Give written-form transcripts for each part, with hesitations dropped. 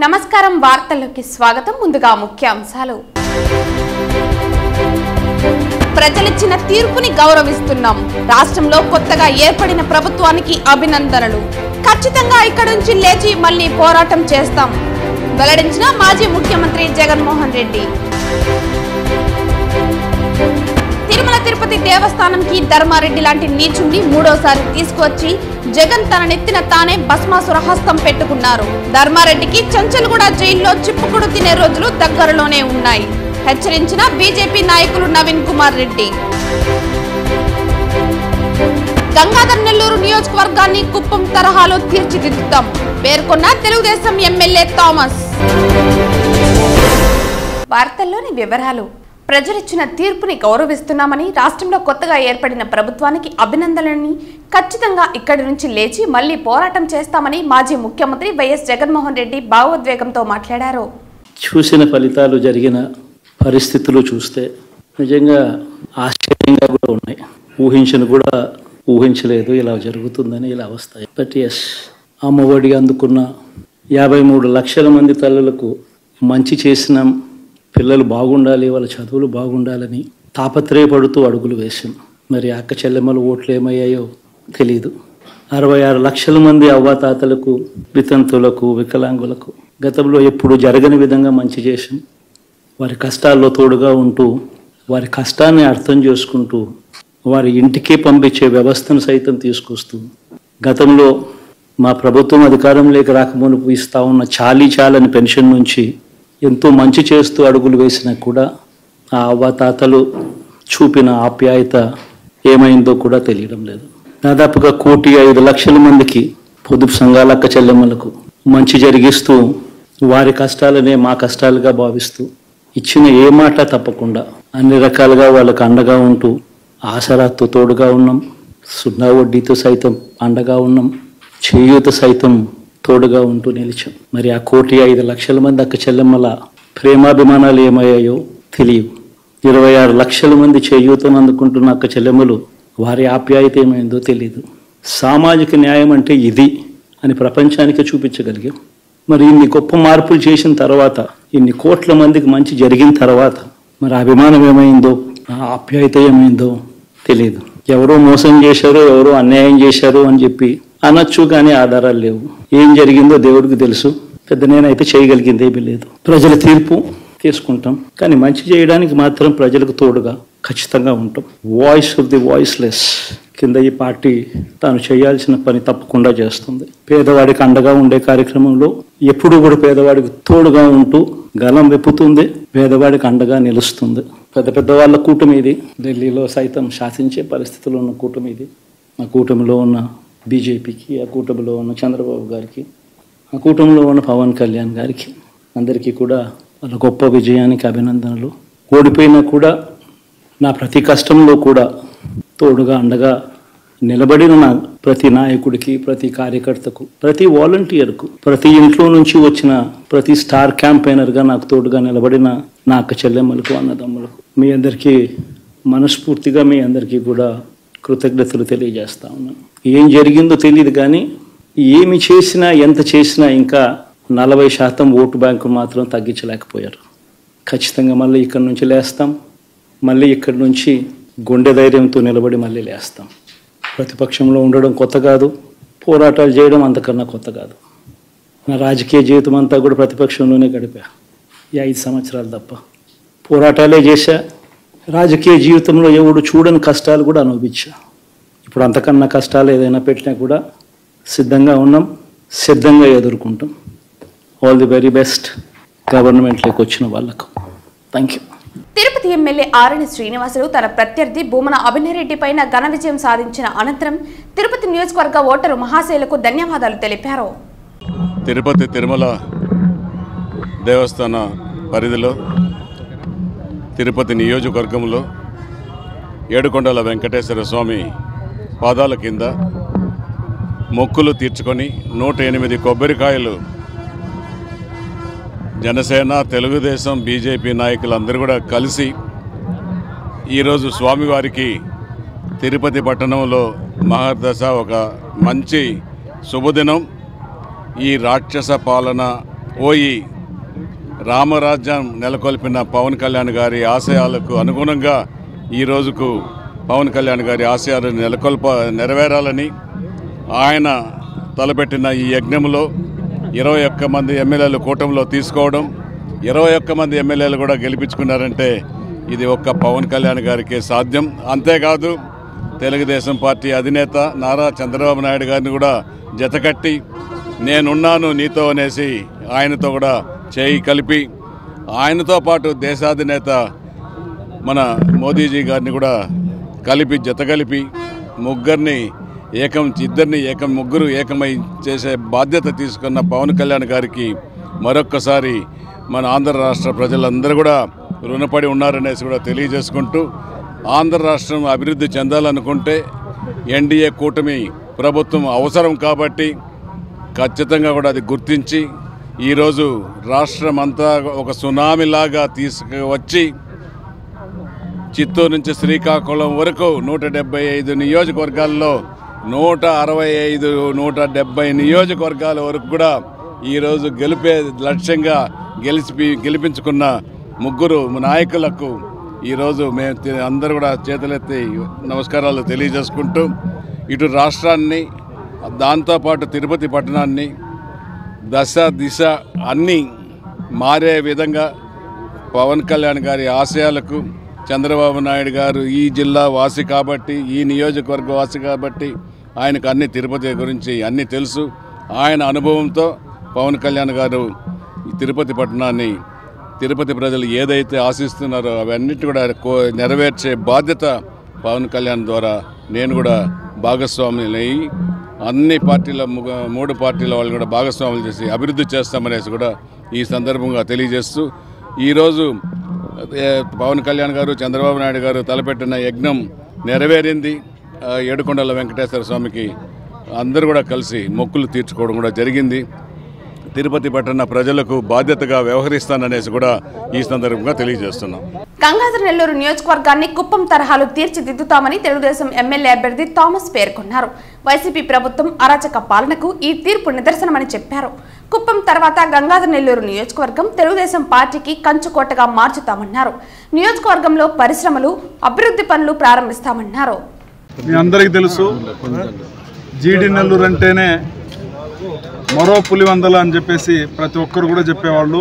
నమస్కారం వార్తల్లోకి స్వాగతం. ముందుగా ముఖ్యాంశాలు. ప్రజలిచ్చిన తీర్పుని గౌరవిస్తున్నాం. రాష్ట్రంలో కొత్తగా ఏర్పడిన ప్రభుత్వానికి అభినందనలు. ఖచ్చితంగా ఇక్కడి నుంచి లేచి మళ్లీ పోరాటం చేస్తాం వెల్లడించిన మాజీ ముఖ్యమంత్రి జగన్మోహన్ రెడ్డి. తిరుమల తిరుపతి దేవస్థానంకి ధర్మారెడ్డి లాంటి నీచుణ్ణి మూడోసారి తీసుకువచ్చి జగన్ తన నెత్తిన తానే భస్మాసుర హస్తం పెట్టుకున్నారు. ధర్మారెడ్డికి చంచల్గూడ జైల్లో చిప్పుకుడు తినే రోజులు దగ్గరలోనే ఉన్నాయి హెచ్చరించిన బీజేపీ నాయకులు నవీన్ కుమార్ రెడ్డి. గంగాధర్ నెల్లూరు నియోజకవర్గాన్ని కుప్పం తరహాలో తీర్చిదిద్దుతాం పేర్కొన్న తెలుగుదేశం ఎమ్మెల్యే థామస్. వార్తల్లోని వివరాలు. ప్రజలిచ్చిన తీర్పుని గౌరవిస్తున్నామని, రాష్ట్రంలో కొత్తగా ఏర్పడిన ప్రభుత్వానికి అభినందనలని, ఖచ్చితంగా ఇక్కడి నుంచి లేచి మళ్లీ పోరాటం చేస్తామని మాజీ ముఖ్యమంత్రి వైఎస్ జగన్మోహన్ రెడ్డి భావోద్వేగంతో మాట్లాడారు. చూసిన ఫలితాలు, జరిగిన పరిస్థితులు చూస్తే నిజంగా ఆశ్చర్యంగా కూడా ఉన్నాయి. ఊహించలేదు ఇలా జరుగుతుందని, ఇలా వస్తాయి. బట్ ఎస్, అమ్మఒడి అందుకున్న 53 లక్షల మంది తల్లులకు మంచి చేసినాం. పిల్లలు బాగుండాలి, వాళ్ళ చదువులు బాగుండాలని తాపత్రయపడుతూ అడుగులు వేసాం. మరి అక్క చెల్లెమ్మల ఓట్లు ఏమయ్యాయో తెలీదు. 66 లక్షల మంది అవ్వాతాతలకు, వితంతులకు, వికలాంగులకు గతంలో ఎప్పుడు జరగని విధంగా మంచి చేసాం. వారి కష్టాల్లో తోడుగా ఉంటూ, వారి కష్టాన్ని అర్థం చేసుకుంటూ, వారి ఇంటికే పంపించే వ్యవస్థను సైతం తీసుకొస్తూ, గతంలో మా ప్రభుత్వం అధికారంలోకి రాకమునుపు ఇస్తా ఉన్న చాలని పెన్షన్ నుంచి ఎంతో మంచి చేస్తూ అడుగులు వేసినా కూడా ఆ అవ్వాతాతలు చూపిన ఆప్యాయత ఏమైందో కూడా తెలియడం లేదు. దాదాపుగా 1,05,00,000 మందికి పొదుపు సంఘాల అక్క చెల్లెమ్మలకు మంచి జరిగిస్తూ, వారి కష్టాలనే మా కష్టాలుగా భావిస్తూ, ఇచ్చిన ఏ మాట తప్పకుండా అన్ని రకాలుగా వాళ్ళకు అండగా ఉంటూ, ఆసరాతో తోడుగా ఉన్నాం. 0 వడ్డీతో సైతం అండగా ఉన్నాం. చేయూత సైతం తోడుగా ఉంటూ నిలిచాం. మరి ఆ 1,05,00,000 మంది అక్క చెల్లెమ్మల ప్రేమాభిమానాలు ఏమయ్యాయో తెలియవు. 26 లక్షల మంది చేయూతను అందుకుంటున్న అక్క చెల్లెమ్మలు, వారి ఆప్యాయత ఏమైందో తెలియదు. సామాజిక న్యాయం అంటే ఇది అని ప్రపంచానికి చూపించగలిగాం. మరి ఇన్ని గొప్ప మార్పులు చేసిన తర్వాత, ఇన్ని కోట్ల మందికి మంచి జరిగిన తర్వాత, మరి అభిమానం ఏమైందో, ఆ ఆప్యాయత ఏమైందో తెలియదు. ఎవరో మోసం చేశారో, ఎవరో అన్యాయం చేశారో అని చెప్పి అనొచ్చు, కానీ ఆధారాలు లేవు. ఏం జరిగిందో దేవుడికి తెలుసు. పెద్ద నేనైతే చేయగలిగింది ఏమీ లేదు. ప్రజల తీర్పు తీసుకుంటాం, కానీ మంచి చేయడానికి మాత్రం ప్రజలకు తోడుగా ఖచ్చితంగా ఉంటాం. వాయిస్ ఆఫ్ ది వాయిస్లెస్ కింద ఈ పార్టీ తాను చేయాల్సిన పని తప్పకుండా చేస్తుంది. పేదవాడికి అండగా ఉండే కార్యక్రమంలో ఎప్పుడూ కూడా పేదవాడికి తోడుగా ఉంటూ గలం విప్పుతుంది, పేదవాడికి అండగా నిలుస్తుంది. పెద్ద వాళ్ళ కూటమి ఇది. ఢిల్లీలో సైతం శాసించే పరిస్థితుల్లో ఉన్న కూటమి ఇది. ఆ కూటమిలో ఉన్న బీజేపీకి, ఆ కూటమిలో ఉన్న చంద్రబాబు గారికి, ఆ కూటమిలో ఉన్న పవన్ కళ్యాణ్ గారికి, అందరికీ కూడా వాళ్ళ గొప్ప విజయానికి అభినందనలు. ఓడిపోయినా కూడా నా ప్రతి కష్టంలో కూడా తోడుగా అండగా నిలబడిన నా ప్రతి నాయకుడికి, ప్రతి కార్యకర్తకు, ప్రతి వాలంటీర్కు, ప్రతి ఇంట్లో నుంచి వచ్చిన ప్రతి స్టార్ క్యాంపెయినర్గా నాకు తోడుగా నిలబడిన నా అక్క చెల్లెమ్మలకు, అన్నదమ్ములకు, మీ అందరికీ మనస్ఫూర్తిగా మీ అందరికీ కూడా కృతజ్ఞతలు తెలియజేస్తా ఉన్నాను. ఏం జరిగిందో తెలియదు, కానీ ఏమి చేసినా, ఎంత చేసినా ఇంకా 40% ఓటు బ్యాంకు మాత్రం తగ్గించలేకపోయారు. ఖచ్చితంగా మళ్ళీ ఇక్కడి నుంచి లేస్తాం. మళ్ళీ ఇక్కడి నుంచి గుండె ధైర్యంతో నిలబడి మళ్ళీ లేస్తాం. ప్రతిపక్షంలో ఉండడం కొత్త కాదు, పోరాటాలు చేయడం అంతకన్నా కొత్త కాదు. నా రాజకీయ జీవితం అంతా కూడా ప్రతిపక్షంలోనే గడిపా. ఈ 5 సంవత్సరాలు తప్ప పోరాటాలే చేశా. రాజకీయ జీవితంలో ఎవడు చూడని కష్టాలు కూడా అనుభవించా. ఇప్పుడు అంతకన్నా కష్టాలు ఏదైనా పెట్టినా కూడా సిద్ధంగా ఉన్నాం, సిద్ధంగా ఎదుర్కొంటాం. ఆల్ ది వెరీ బెస్ట్ గవర్నమెంట్లోకి వచ్చిన వాళ్ళకు. Thank you. Tirupati MLA Arani Srinivasulu తన ప్రత్యర్థి భూమన అభినయరెడ్డి పైన ఘన విజయం సాధించిన అనంతరం తిరుపతి నియోజకవర్గ ఓటరు మహాశైలకు ధన్యవాదాలు తెలిపారు. తిరుపతి తిరుమల దేవస్థాన పరిధిలో తిరుపతి నియోజకవర్గంలో ఏడుకొండల వెంకటేశ్వర స్వామి పాదాల కింద మొక్కులు తీర్చుకొని 108 కొబ్బరికాయలు జనసేన, తెలుగుదేశం, బీజేపీ నాయకులందరూ కూడా కలిసి ఈరోజు స్వామివారికి తిరుపతి పట్టణంలో మహర్దశ ఒక మంచి శుభదినం. ఈ రాక్షస పాలన పోయి రామరాజ్యం నెలకొల్పిన పవన్ కళ్యాణ్ గారి ఆశయాలకు అనుగుణంగా ఈ రోజుకు పవన్ కళ్యాణ్ గారి ఆశయాలు నెరవేరాలని ఆయన తలపెట్టిన ఈ యజ్ఞంలో 21 మంది ఎమ్మెల్యేలు కూటమిలో తీసుకోవడం, 21 మంది ఎమ్మెల్యేలు కూడా గెలిపించుకున్నారంటే ఇది ఒక్క పవన్ కళ్యాణ్ గారికే సాధ్యం. అంతేకాదు తెలుగుదేశం పార్టీ అధినేత నారా చంద్రబాబు నాయుడు గారిని కూడా జతకట్టి నేనున్నాను నీతో అనేసి ఆయనతో కూడా చేయి కలిపి, ఆయనతో పాటు దేశాధినేత మన మోదీజీ గారిని కూడా కలిపి జతగలిపి ముగ్గురు ఏకమై చేసే బాధ్యత తీసుకున్న పవన్ కళ్యాణ్ గారికి మరొక్కసారి మన ఆంధ్ర రాష్ట్ర ప్రజలందరూ కూడా రుణపడి ఉన్నారనేసి కూడా తెలియజేసుకుంటూ, ఆంధ్ర రాష్ట్రం అభివృద్ధి చెందాలనుకుంటే ఎన్డీఏ కూటమి ప్రభుత్వం అవసరం కాబట్టి ఖచ్చితంగా కూడా అది గుర్తించి ఈరోజు రాష్ట్రం అంతా ఒక సునామీలాగా తీసుకువచ్చి చిత్తూరు నుంచి శ్రీకాకుళం వరకు 175 నియోజకవర్గాల్లో 165, 170 నియోజకవర్గాల వరకు కూడా ఈరోజు గెలిపే లక్ష్యంగా గెలిపించుకున్న ముగ్గురు నాయకులకు ఈరోజు మేము అందరూ కూడా చేతులెత్తి నమస్కారాలు తెలియజేసుకుంటూ, ఇటు రాష్ట్రాన్ని దాంతోపాటు తిరుపతి పట్టణాన్ని దిశ అన్నీ మారే విధంగా పవన్ కళ్యాణ్ గారి ఆశయాలకు చంద్రబాబు నాయుడు గారు ఈ జిల్లా వాసి కాబట్టి, ఈ నియోజకవర్గ వాసి కాబట్టి ఆయనకు అన్ని తిరుపతి గురించి అన్నీ తెలుసు. ఆయన అనుభవంతో పవన్ కళ్యాణ్ గారు ఈ తిరుపతి పట్టణాన్ని, తిరుపతి ప్రజలు ఏదైతే ఆశిస్తున్నారో అవన్నిటి కూడా నెరవేర్చే బాధ్యత పవన్ కళ్యాణ్ ద్వారా నేను కూడా భాగస్వాములయ్యి అన్ని పార్టీల 3 పార్టీల వాళ్ళు కూడా భాగస్వాములు చేసి అభివృద్ధి చేస్తామనేసి కూడా ఈ సందర్భంగా తెలియజేస్తూ, ఈరోజు పవన్ కళ్యాణ్ గారు చంద్రబాబు నాయుడు గారు తలపెట్టిన యజ్ఞం నెరవేరింది. ఏడుకొండల వెంకటేశ్వర స్వామికి అందరూ కూడా కలిసి మొక్కులు తీర్చుకోవడం కూడా జరిగింది. తిరుపతి పట్టణ ప్రజలకు బాధ్యతగా వ్యవహరిస్తాననేసి కూడా ఈ సందర్భంగా తెలియజేస్తున్నాం. గంగాధర్ నెల్లూరు నియోజకవర్గాన్ని కుప్పం తరహాలో తీర్చిదిద్దుతామని తెలుగుదేశం ఎమ్మెల్యే అభ్యర్థి థామస్ పేర్కొన్నారు. వైసీపీ ప్రభుత్వం అరాచక పాలనకు ఈ తీర్పు నిదర్శనమని చెప్పారు. కుప్పం తర్వాత గంగాధర్ నెల్లూరు నియోజకవర్గం తెలుగుదేశం పార్టీకి కంచుకోటగా మార్చుతామన్నారు. నియోజకవర్గంలో పరిశ్రమలు, అభివృద్ధి పనులు ప్రారంభిస్తామన్నారు. మీ అందరికీ తెలుసు, జీడి నెల్లూరు అంటేనే మరో పులివందల అని చెప్పేసి ప్రతి ఒక్కరు కూడా చెప్పేవాళ్ళు.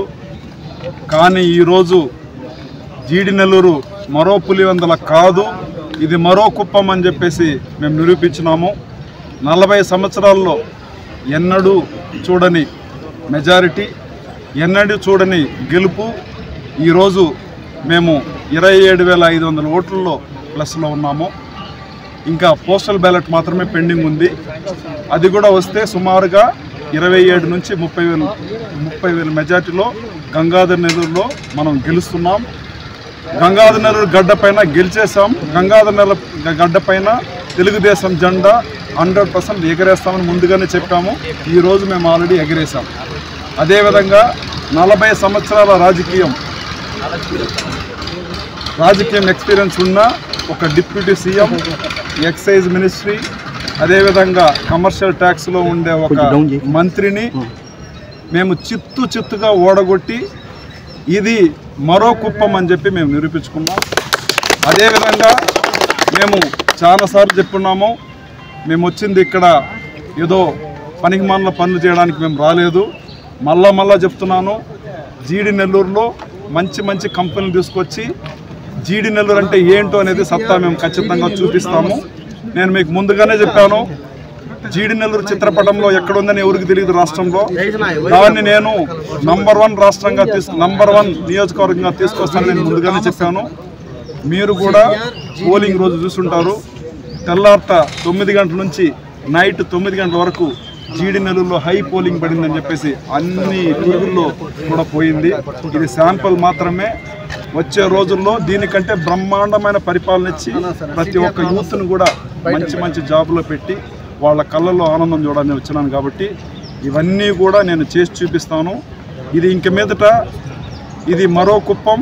కానీ ఈరోజు జీడి నెల్లూరు మరో పులివందల కాదు, ఇది మరో కుప్పం అని చెప్పేసి మేము నిరూపించినాము. 40 సంవత్సరాల్లో ఎన్నడూ చూడని మెజారిటీ, ఎన్నడూ చూడని గెలుపు. ఈరోజు మేము 27,500 ఓట్లలో ప్లస్లో ఉన్నాము. ఇంకా పోస్టల్ బ్యాలెట్ మాత్రమే పెండింగ్ ఉంది. అది కూడా వస్తే సుమారుగా 27 నుంచి 30,000 మెజార్టీలో గంగాధర్ నెల్లూరులో మనం గెలుస్తున్నాం. గంగాధర్ నెల్లూరు గడ్డ పైన గెలిచేసాం. గంగాధర్ నెల్లూరు గడ్డ పైన తెలుగుదేశం జెండా 100% ఎగరేస్తామని ముందుగానే చెప్పాము. ఈరోజు మేము ఆల్రెడీ ఎగరేసాం. అదేవిధంగా 40 సంవత్సరాల రాజకీయం ఎక్స్పీరియన్స్ ఉన్న ఒక డిప్యూటీ సీఎం, ఎక్సైజ్ మినిస్ట్రీ, అదేవిధంగా కమర్షియల్ ట్యాక్స్లో ఉండే ఒక మంత్రిని మేము చిత్తుగా ఓడగొట్టి ఇది మరో కుప్పం అని చెప్పి మేము నిరూపించుకున్నాం. అదేవిధంగా మేము చాలాసార్లు చెప్పున్నాము, మేము వచ్చింది ఇక్కడ ఏదో పనికిమాలిన పనులు చేయడానికి మేము రాలేదు. మళ్ళా చెప్తున్నాను, జీడి నెల్లూరులో మంచి కంపెనీలు తీసుకొచ్చి జీడి నెల్లూరు అంటే ఏంటో అనేది సత్తా మేము ఖచ్చితంగా చూపిస్తాము. నేను మీకు ముందుగానే చెప్పాను, జీడి నెల్లూరు చిత్రపటంలో ఎక్కడుందని ఎవరికి తెలియదు రాష్ట్రంలో. దాన్ని నేను నంబర్ 1 నియోజకవర్గంగా తీసుకొస్తానని నేను ముందుగానే చెప్పాను. మీరు కూడా పోలింగ్ రోజు చూసుంటారు. తెల్లార్త 9 గంటల నుంచి నైట్ 9 గంటల వరకు జీడి నెల్లూరులో హై పోలింగ్ పడిందని చెప్పేసి అన్ని టీవీల్లో కూడా పోయింది. ఇది శాంపుల్ మాత్రమే. వచ్చే రోజుల్లో దీనికంటే బ్రహ్మాండమైన పరిపాలన ఇచ్చి ప్రతి ఒక్క యూత్ను కూడా మంచి జాబ్లో పెట్టి వాళ్ళ కళ్ళల్లో ఆనందం చూడాలని వచ్చినాను. కాబట్టి ఇవన్నీ కూడా నేను చేసి చూపిస్తాను. ఇది ఇంక మీదట ఇది మరో కుప్పం.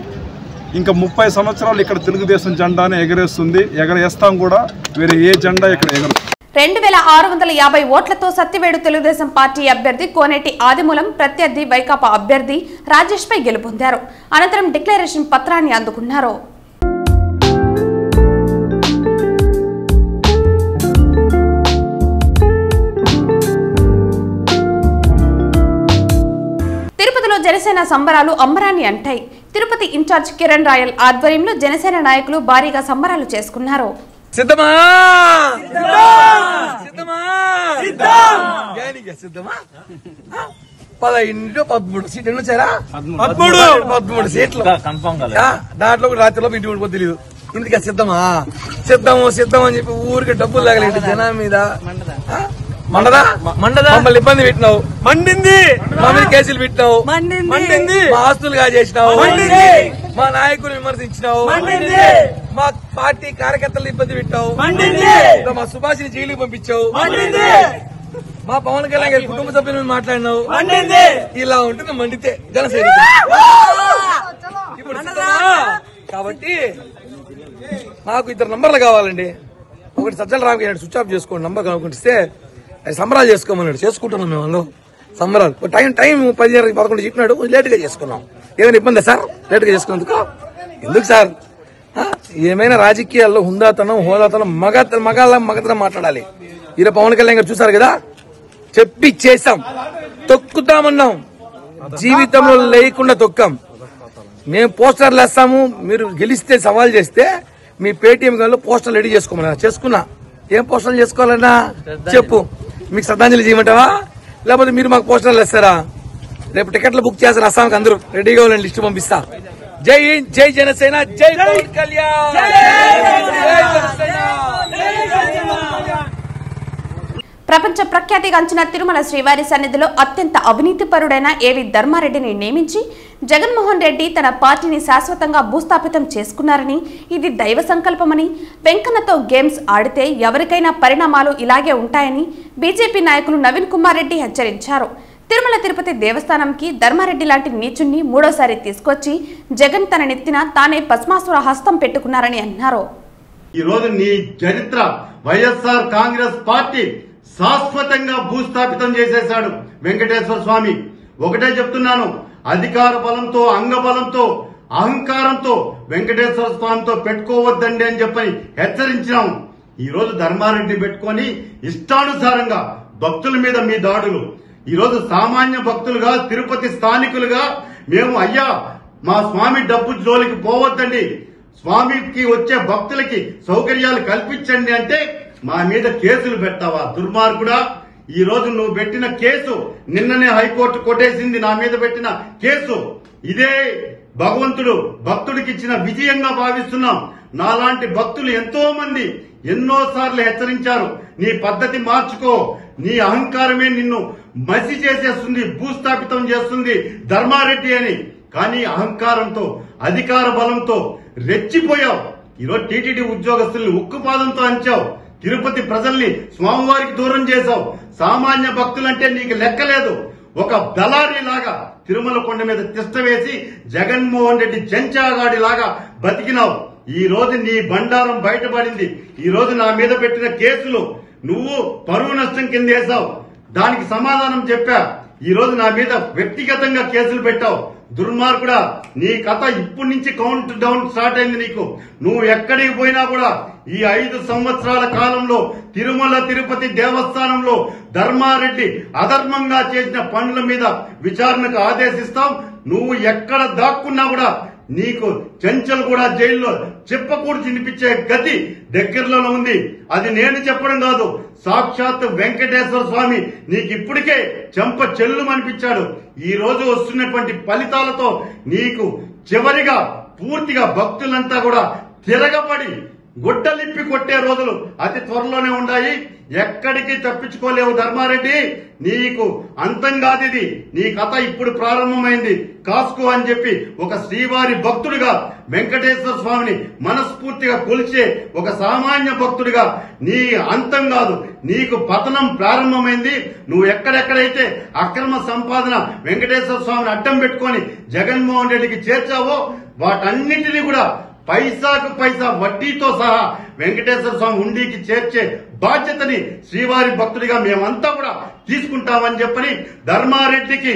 ఇంకా 30 సంవత్సరాలు ఇక్కడ తెలుగుదేశం జెండానే ఎగరేస్తుంది, ఎగరేస్తాం కూడా. వేరే ఏ జెండా ఇక్కడ ఎగరు. 2650 ఓట్లతో సత్యవేడు తెలుగుదేశం పార్టీ అభ్యర్థి కోనేటి ఆదిమూలం ప్రత్యర్థి వైకాపా అభ్యర్థి రాజేష్ పై గెలుపొందారు. అనంతరం డిక్లరేషన్ పత్రాన్ని అందుకున్నారు. తిరుపతిలో జనసేన సంబరాలు అంబరాన్ని అంటాయి. తిరుపతి ఇన్ఛార్జ్ కిరణ్ రాయల్ ఆధ్వర్యంలో జనసేన నాయకులు భారీగా సంబరాలు చేసుకున్నారు. సిద్ధమా సిద్ధమా సిద్ధమా 13 సీట్లు వచ్చారా? 13 సీట్లు దాంట్లో కూడా రాత్రిలో ఇంటి ఉండిపోతే తెలియదు. ఇందుకే సిద్ధమా సిద్ధం అని చెప్పి ఊరికి డబ్బులు లాగలేదు జనం మీద. మండదా మమ్మల్ని ఇబ్బంది పెట్టినావు, మండింది మా మీద కేసులు పెట్టినావు, మండింది మా ఆస్తులుగా చేసినావు, మా నాయకులు విమర్శించినావు, మా పార్టీ కార్యకర్తలు ఇబ్బంది పెట్టావు, మా సుభాష్ని జైలుకి పంపించావు, మా పవన్ కళ్యాణ్ గారి కుటుంబ సభ్యులను మాట్లాడినావు. ఇలా ఉంటుంది మండితే జనసేన. ఇప్పుడు కాబట్టి నాకు 2 నంబర్లు కావాలండి. ఒకటి సజ్జల రామకృష్ణ స్విచ్ ఆఫ్ చేసుకోండి, నంబర్ కనుక్కుంటే సంబరాలు చేసుకోమన్నాడు. చేసుకుంటున్నాం మేము అందులో సంబరాలు. టైం 10-11 చెప్పినాడు, కొంచెం లేట్ గా చేసుకున్నాం. ఏమైనా ఇబ్బంది సార్ లేట్ గా చేసుకున్నందుకు? ఎందుకు సార్? ఏమైనా రాజకీయాల్లో హుందాతనం హోదాతనం మగతనం మాట్లాడాలి. ఈరోజు పవన్ కళ్యాణ్ గారు చూసారు కదా, చెప్పి చేశాం, తొక్కుతామన్నాం, జీవితంలో లేకుండా తొక్కాం. మేము పోస్టర్లు వేస్తాము, మీరు గెలిస్తే సవాల్ చేస్తే మీ పేటీఎం గంలో పోస్టర్లు రెడీ చేసుకోమన్నా. చేసుకున్నా. ఏం పోస్టర్లు చేసుకోవాలన్నా చెప్పు, మీకు శ్రద్ధాంజలి చేయమంటావా లేకపోతే మీరు మాకు పోస్టర్లు వేస్తారా? రేపు టికెట్లు బుక్ చేస్తారు అస్సాంకి, అందరూ రెడీగా ఉండండి, లిస్టు పంపిస్తా. జై హింద్, జై జనసేన, జై పవన్ కళ్యాణ్. ప్రపంచ ప్రఖ్యాతిగాంచిన తిరుమల శ్రీవారి సన్నిధిలో అత్యంత అవినీతిపరుడైన ఏవి ధర్మారెడ్డిని నియమించి జగన్మోహన్ రెడ్డి తన పార్టీని శాశ్వతంగా భూస్థాపితం చేసుకున్నారని, ఇది దైవ సంకల్పమని, వెంకన్నతో గేమ్స్ ఆడితే ఎవరికైనా పరిణామాలు ఇలాగే ఉంటాయని బీజేపీ నాయకులు నవీన్ కుమార్ రెడ్డి హెచ్చరించారు. తిరుమల తిరుపతి దేవస్థానంకి ధర్మారెడ్డి లాంటి నీచుణ్ణి 3వసారి తీసుకొచ్చి జగన్ తన నెత్తిన తానే భస్మాసుర హస్తం పెట్టుకున్నారని అన్నారు. ఈ రోజు నీ చరిత్ర వైఎస్ఆర్ కాంగ్రెస్ పార్టీ శాశ్వతంగా భూస్థాపితం చేసేశాడు వెంకటేశ్వర స్వామి. ఒకటే చెప్తున్నాను, అధికార బలంతో, అంగబలంతో, అహంకారంతో వెంకటేశ్వర స్వామితో పెట్టుకోవద్దండి అని చెప్పని హెచ్చరించినాం. ఈ రోజు ధర్మారెడ్డి పెట్టుకొని ఇష్టానుసారంగా భక్తుల మీద మీ దాడులు. ఈ రోజు సామాన్య భక్తులుగా, తిరుపతి స్థానికులుగా మేము అయ్యా మా స్వామి డబ్బు జోలికి పోవద్దండి, స్వామికి వచ్చే భక్తులకి సౌకర్యాలు కల్పించండి అంటే మా మీద కేసులు పెట్టావా దుర్మార్గుడా? ఈ రోజు నువ్వు పెట్టిన కేసు నిన్ననే హైకోర్టు కొట్టేసింది. నా మీద పెట్టిన కేసు ఇదే భగవంతుడు భక్తుడికి ఇచ్చిన విజయంగా భావిస్తున్నాం. నాలాంటి భక్తులు ఎంతో మంది ఎన్నోసార్లు హెచ్చరించారు, నీ పద్ధతి మార్చుకో, నీ అహంకారమే నిన్ను మసి చేసేస్తుంది, భూస్థాపితం చేస్తుంది ధర్మారెడ్డి అని. కానీ అహంకారంతో, అధికార బలంతో రెచ్చిపోయావు. ఈరోజు టీటీడీ ఉద్యోగస్తుల్ని ఉక్కుపాదంతో అంచావు, తిరుపతి ప్రజల్ని స్వామివారికి దూరం చేశావు. సామాన్య భక్తులంటే నీకు లెక్కలేదు. ఒక దళారీ లాగా తిరుమల కొండ మీద తిష్ట వేసి జగన్మోహన్ రెడ్డి చెంచాగాడి లాగా బతికినావు. ఈ రోజు నీ బండారం బయటపడింది. ఈ రోజు నా మీద పెట్టిన కేసులు నువ్వు పరువు నష్టం కింద వేశావు, దానికి సమాధానం చెప్పా. ఈ రోజు నా మీద వ్యక్తిగతంగా కేసులు పెట్టావు. దుర్మార్గుడా, నీ కథ ఇప్పటి నుంచి కౌంట్ డౌన్ స్టార్ట్ అయింది నీకు. నువ్వు ఎక్కడికి పోయినా కూడా ఈ 5 సంవత్సరాల కాలంలో తిరుమల తిరుపతి దేవస్థానంలో ధర్మారెడ్డి అధర్మంగా చేసిన పనుల మీద విచారణకు ఆదేశిస్తాం. నువ్వు ఎక్కడ దాక్కున్నా కూడా నీకు చెంచల్ కూడా జైల్లో చెప్పకూడదు వినిపించే గతి దగ్గరలోనే ఉంది. అది నేను చెప్పడం కాదు, సాక్షాత్ వెంకటేశ్వర స్వామి నీకు ఇప్పటికే చెంప చెల్లుమనిపించాడు. ఈ రోజు వస్తున్నటువంటి ఫలితాలతో నీకు చివరిగా పూర్తిగా భక్తులంతా కూడా తిరగబడి గుడ్డలిప్పి కొట్టే రోజులు అతి త్వరలోనే ఉన్నాయి. ఎక్కడికి తప్పించుకోలేవు ధర్మారెడ్డి, నీకు అంతం కాదిది. నీ కథ ఇప్పుడు ప్రారంభమైంది, కాసుకో అని చెప్పి ఒక శ్రీవారి భక్తుడిగా, వెంకటేశ్వర స్వామిని మనస్ఫూర్తిగా కొలిచే ఒక సామాన్య భక్తుడిగా నీ అంతం కాదు, నీకు పతనం ప్రారంభమైంది. నువ్వు ఎక్కడెక్కడైతే అక్రమ సంపాదన వెంకటేశ్వర స్వామిని అడ్డం పెట్టుకొని జగన్మోహన్ రెడ్డికి చేర్చావో వాటన్నిటినీ కూడా పైసాకు పైసా వడ్డీతో సహా వెంకటేశ్వర స్వామి హుండీకి చేర్చే బాధ్యతని శ్రీవారి భక్తుడిగా మేమంతా కూడా తీసుకుంటామని చెప్పని ధర్మారెడ్డికి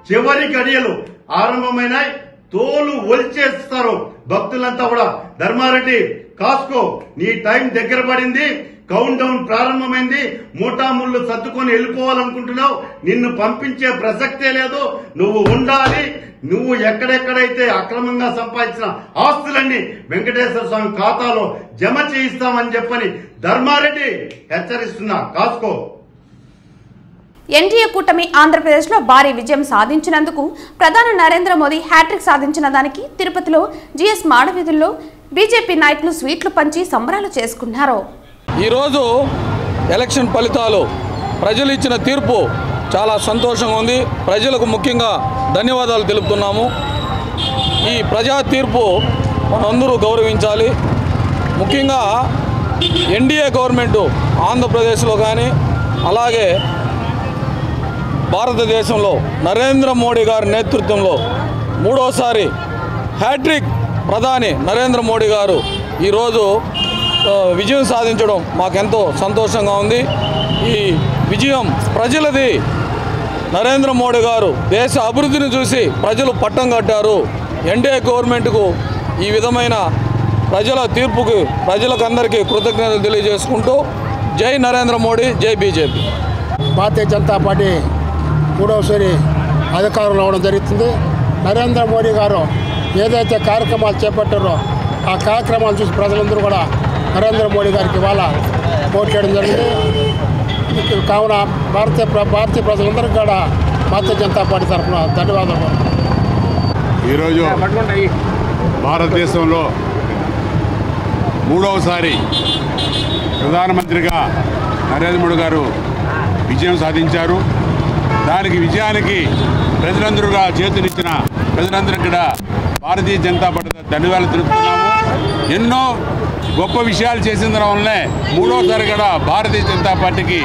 చివరి గడియలు ఆరంభమైనాయి. తోలు ఒలిచేస్తారు భక్తులంతా కూడా. ధర్మారెడ్డి కాస్కో, నీ టైం దగ్గర పడింది, కౌంట్ డౌన్ ప్రారంభమైంది, మూటాముళ్ళు సర్దుకొని వెళ్ళిపోవాలనుకుంటున్నావు. నిన్ను పంపించే ప్రసక్తే లేదు. నువ్వు ఉండాలి. నువ్వు ఎక్కడెక్కడైతే అక్రమంగా సంపాదించిన ఆస్తులన్నీ వెంకటేశ్వర స్వామి ఖాతాలో జమ చేయిస్తామని చెప్పని ధర్మారెడ్డి హెచ్చరిస్తున్నా. కాస్కో. ఎన్డీఏ కూటమి ఆంధ్రప్రదేశ్లో భారీ విజయం సాధించినందుకు ప్రధాని నరేంద్ర మోదీ హ్యాట్రిక్ సాధించిన దానికి తిరుపతిలో జీఎస్ మాడవీధుల్లో బీజేపీ నాయకులు స్వీట్లు పంచి సంబరాలు చేసుకున్నారు. ఈరోజు ఎలక్షన్ ఫలితాలు, ప్రజలు ఇచ్చిన తీర్పు చాలా సంతోషంగా ఉంది. ప్రజలకు ముఖ్యంగా ధన్యవాదాలు తెలుపుతున్నాము. ఈ ప్రజా తీర్పు మనందరూ గౌరవించాలి. ముఖ్యంగా ఎన్డీఏ గవర్నమెంటు ఆంధ్రప్రదేశ్లో కానీ అలాగే భారతదేశంలో నరేంద్ర మోడీ గారి నేతృత్వంలో మూడోసారి హ్యాట్రిక్ ప్రధాని నరేంద్ర మోడీ గారు ఈరోజు విజయం సాధించడం మాకెంతో సంతోషంగా ఉంది. ఈ విజయం ప్రజలది. నరేంద్ర మోడీ గారు దేశ అభివృద్ధిని చూసి ప్రజలు పట్టం కట్టారు. ఎన్డీఏ గవర్నమెంట్కు ఈ విధమైన ప్రజల తీర్పుకు ప్రజలకు అందరికీ కృతజ్ఞతలు తెలియజేసుకుంటూ జై నరేంద్ర మోడీ, జై బీజేపీ. భారతీయ జనతా పార్టీ మూడవసారి అధికారంలో అవడం జరుగుతుంది. నరేంద్ర మోడీ గారు ఏదైతే కార్యక్రమాలు చేపట్టారో ఆ కార్యక్రమాలు చూసి ప్రజలందరూ కూడా నరేంద్ర మోడీ గారికి ఇవాళ ఓటు చేయడం జరిగింది. కావున భారతీయ ప్రజలందరికీ కూడా భారతీయ జనతా పార్టీ తరఫున ధన్యవాదాలు. ఈరోజు భారతదేశంలో మూడవసారి ప్రధానమంత్రిగా నరేంద్ర మోడీ గారు విజయం సాధించారు. దానికి విజయానికి ప్రజలందరూగా చేతునిచ్చిన ప్రజలందరూ కూడా భారతీయ జనతా పార్టీ ధన్యవాదాలు తెలుపుతున్నాము. ఎన్నో గొప్ప విషయాలు చేసిన వల్లనే మూడోసారి కూడా భారతీయ జనతా పార్టీకి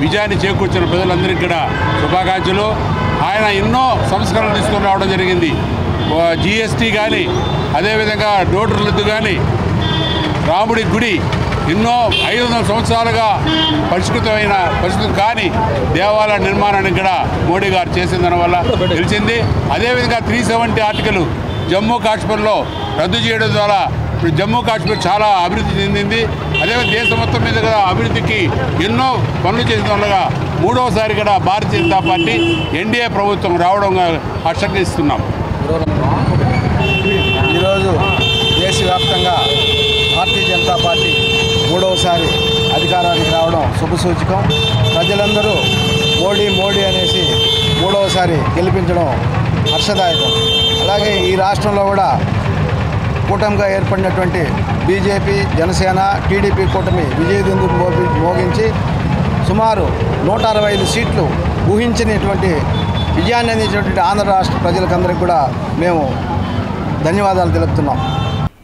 విజయాన్ని చేకూర్చిన ప్రజలందరికీ కూడా శుభాకాంక్షలు. ఆయన ఎన్నో సంస్కరణలు తీసుకొని రావడం జరిగింది. జీఎస్టీ కానీ, అదేవిధంగా నోటు రద్దు కానీ, రాముడి గుడి ఎన్నో 500 సంవత్సరాలుగా పరిష్కృతమైన పరిస్థితి కానీ దేవాలయ నిర్మాణానికి కూడా మోడీ గారు చేసిన దానివల్ల తెలిసింది. అదేవిధంగా 370 ఆర్టికల్ జమ్మూ కాశ్మీర్లో రద్దు చేయడం ద్వారా ఇప్పుడు జమ్మూ కాశ్మీర్ చాలా అభివృద్ధి చెందింది. అదేవిధంగా దేశం మొత్తం మీద కూడా అభివృద్ధికి ఎన్నో పనులు చేసిన వల్ల మూడవసారి కూడా భారతీయ జనతా పార్టీ ఎన్డీఏ ప్రభుత్వం రావడం హర్షిస్తున్నాం. ఈరోజు దేశవ్యాప్తంగా భారతీయ జనతా పార్టీ మూడవసారి అధికారానికి రావడం శుభసూచకం. ప్రజలందరూ మోడీ అనేసి మూడవసారి గెలిపించడం హర్షదాయకం. అలాగే ఈ రాష్ట్రంలో కూడా కూటమిగా ఏర్పడినటువంటి బీజేపీ, జనసేన, టీడీపీ కూటమి విజయదుందుకు మోగించి సుమారు 165 సీట్లు ఊహించినటువంటి విజయాన్ని అందించినటువంటి ఆంధ్ర రాష్ట్ర ప్రజలకందరికీ కూడా మేము ధన్యవాదాలు తెలుపుతున్నాం.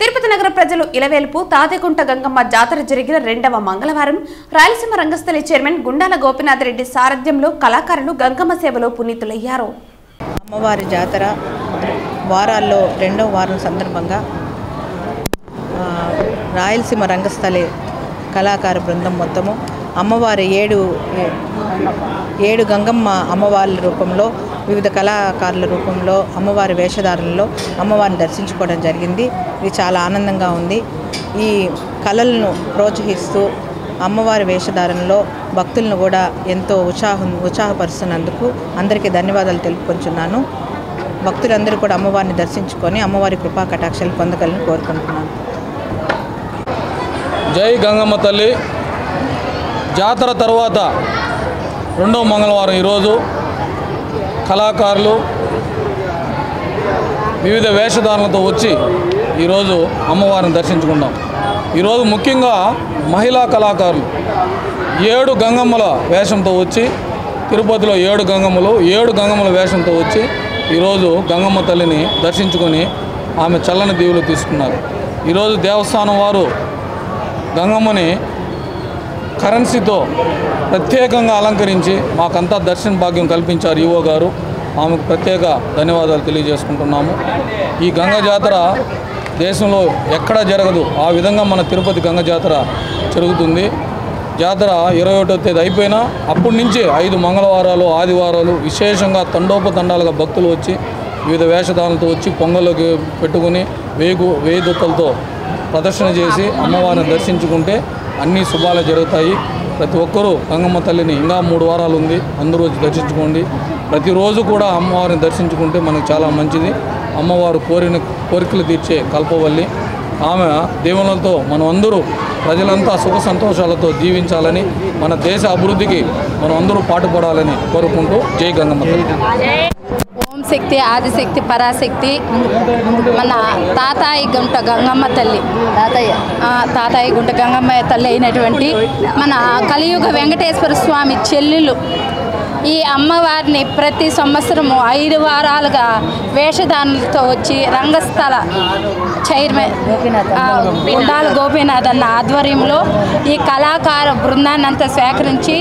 తిరుపతి నగర ప్రజలు ఇలవేలుపు తాతేకుంట గంగమ్మ జాతర జరిగిన 2వ మంగళవారం రాయలసీమ రంగస్థలి చైర్మన్ గుండాల గోపీనాథ్ రెడ్డి సారథ్యంలో కళాకారులు గంగమ్మ సేవలో పునీతులయ్యారు. అమ్మవారి జాతర వారాల్లో 2వ వారం సందర్భంగా రాయలసీమ రంగస్థలి కళాకార బృందం మొత్తము అమ్మవారి 7 గంగమ్మ అమ్మవారి రూపంలో వివిధ కళాకారుల రూపంలో అమ్మవారి వేషధారణలో అమ్మవారిని దర్శించుకోవడం జరిగింది. ఇది చాలా ఆనందంగా ఉంది. ఈ కళలను ప్రోత్సహిస్తూ అమ్మవారి వేషధారణలో భక్తులను కూడా ఎంతో ఉత్సాహపరుస్తున్నందుకు అందరికీ ధన్యవాదాలు తెలుపుకొంచున్నాను. భక్తులందరూ కూడా అమ్మవారిని దర్శించుకొని అమ్మవారి కృపా కటాక్షాలు పొందగలని కోరుకుంటున్నాను. జై గంగమ్మ తల్లి. జాతర తర్వాత 2వ మంగళవారం ఈరోజు కళాకారులు వివిధ వేషధారణలతో వచ్చి ఈరోజు అమ్మవారిని దర్శించుకున్నాం. ఈరోజు ముఖ్యంగా మహిళా కళాకారులు 7 గంగమ్మల వేషంతో వచ్చి తిరుపతిలో 7 గంగమ్మల వేషంతో వచ్చి ఈరోజు గంగమ్మ తల్లిని దర్శించుకొని ఆమె చల్లని దీవులు తీసుకున్నారు. ఈరోజు దేవస్థానం వారు గంగమ్మని కరెన్సీతో ప్రత్యేకంగా అలంకరించి మాకంతా దర్శన భాగ్యం కల్పించారు ఈవో గారు. ఆమెకు ప్రత్యేక ధన్యవాదాలు తెలియజేసుకుంటున్నాము. ఈ గంగా జాతర దేశంలో ఎక్కడా జరగదు ఆ విధంగా మన తిరుపతి గంగ జాతర జరుగుతుంది. జాతర 21వ తేదీ అయిపోయినా అప్పటి నుంచి 5 మంగళవారాలు ఆదివారాలు విశేషంగా తండోపతండాలుగా భక్తులు వచ్చి వివిధ వేషధారణలతో వచ్చి పొంగల్లోకి పెట్టుకుని వేయి దుక్కలతో ప్రదర్శన చేసి అమ్మవారిని దర్శించుకుంటే అన్ని శుభాలు జరుగుతాయి. ప్రతి ఒక్కరూ గంగమ్మ తల్లిని ఇంకా 3 వారాలు ఉంది, అందరూ వచ్చి దర్శించుకోండి. ప్రతిరోజు కూడా అమ్మవారిని దర్శించుకుంటే మనకు చాలా మంచిది. అమ్మవారు కోరికలు తీర్చే కల్పవల్లి. ఆమె దేవుళ్ళతో మనం అందరూ ప్రజలంతా సుఖ సంతోషాలతో జీవించాలని, మన దేశ అభివృద్ధికి మనం అందరూ పాటుపడాలని కోరుకుంటూ జై గంగమ్మ తల్లి. ఓం శక్తి, ఆదిశక్తి, పరాశక్తి మన తాతాయి గుంట గంగమ్మ తల్లి, తాతాయి గుంట గంగమ్మ తల్లి అయినటువంటి మన కలియుగ వెంకటేశ్వర స్వామి చెల్లెలు ఈ అమ్మవారిని ప్రతి సంవత్సరము 5 వారాలుగా వేషధారణలతో వచ్చి రంగస్థల చైర్మన్ ఉండాల గోపీనాథ్ అన్న ఆధ్వర్యంలో ఈ కళాకార బృందాన్ని అంతా సేకరించి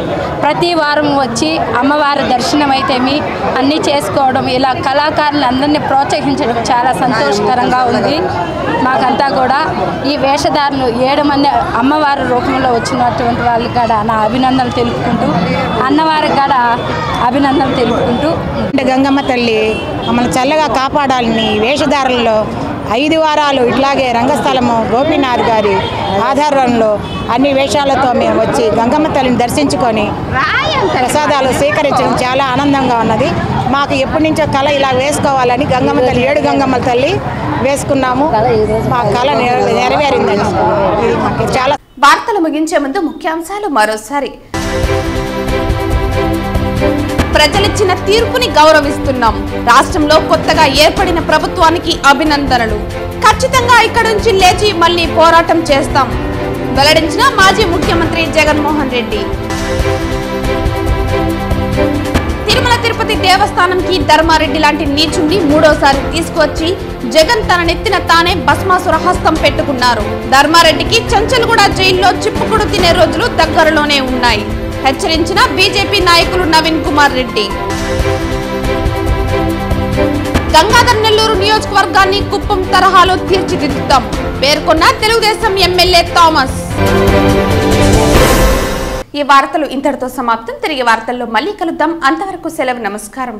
ప్రతి వారం వచ్చి అమ్మవారి దర్శనం అయితేమి అన్నీ చేసుకోవడం, ఇలా కళాకారులు అందరినీ ప్రోత్సహించడం చాలా సంతోషకరంగా ఉంది. మాకంతా కూడా ఈ వేషధారులు 7 మంది అమ్మవారి రూపంలో వచ్చినటువంటి వాళ్ళకి కూడా నా అభినందనలు తెలుపుకుంటూ, అన్నవారికి కూడా అభినందనలు తెలుపుకుంటూ, గంగమ్మ తల్లి మమ్మల్ని చల్లగా కాపాడాలని వేషధారుల్లో 5 వారాలు ఇట్లాగే రంగస్థలము గోపీనాథ్ గారి ఆధారంలో అన్ని వేషాలతో మేము వచ్చి గంగమ్మ తల్లిని దర్శించుకొని ప్రసాదాలు స్వీకరించడం చాలా ఆనందంగా ఉన్నది. మాకు ఎప్పటి నుంచో కళ ఇలా వేసుకోవాలని గంగమ్మ తల్లి 7 గంగమ్మ తల్లి వేసుకున్నాము. మా కళ నెరవేరిందండి. ఇది మాకు చాలా. వార్తలు ముగించే ముందు ముఖ్యాంశాలు మరోసారి. ప్రజలిచ్చిన తీర్పుని గౌరవిస్తున్నాం. రాష్ట్రంలో కొత్తగా ఏర్పడిన ప్రభుత్వానికి అభినందనలు. ఖచ్చితంగా ఇక్కడి నుంచి లేచి మళ్లీ పోరాటం చేస్తాం వెల్లడించిన మాజీ ముఖ్యమంత్రి జగన్మోహన్ రెడ్డి. తిరుమల తిరుపతి దేవస్థానంకి ధర్మారెడ్డి లాంటి నీచుణ్ణి 3వసారి తీసుకువచ్చి జగన్ తన నెత్తిన తానే భస్మాసుర హస్తం పెట్టుకున్నారు. ధర్మారెడ్డికి చంచల్గూడ జైల్లో చిప్పుకుడు తినే రోజులు దగ్గరలోనే ఉన్నాయి. హెచ్చరించిన బీజేపీ నాయకులు నవీన్ కుమార్ రెడ్డి. గంగాధర్ నెల్లూరు నియోజకవర్గాన్ని కుప్పం తరహాలో తీర్చిదిద్దుతాం పేర్కొన్న తెలుగుదేశం ఎమ్మెల్యే థామస్. ఈ వార్తలు ఇంతటితో సమాప్తం. తిరిగి వార్తల్లో మళ్ళీ కలుద్దాం. అంతవరకు సెలవు. నమస్కారం.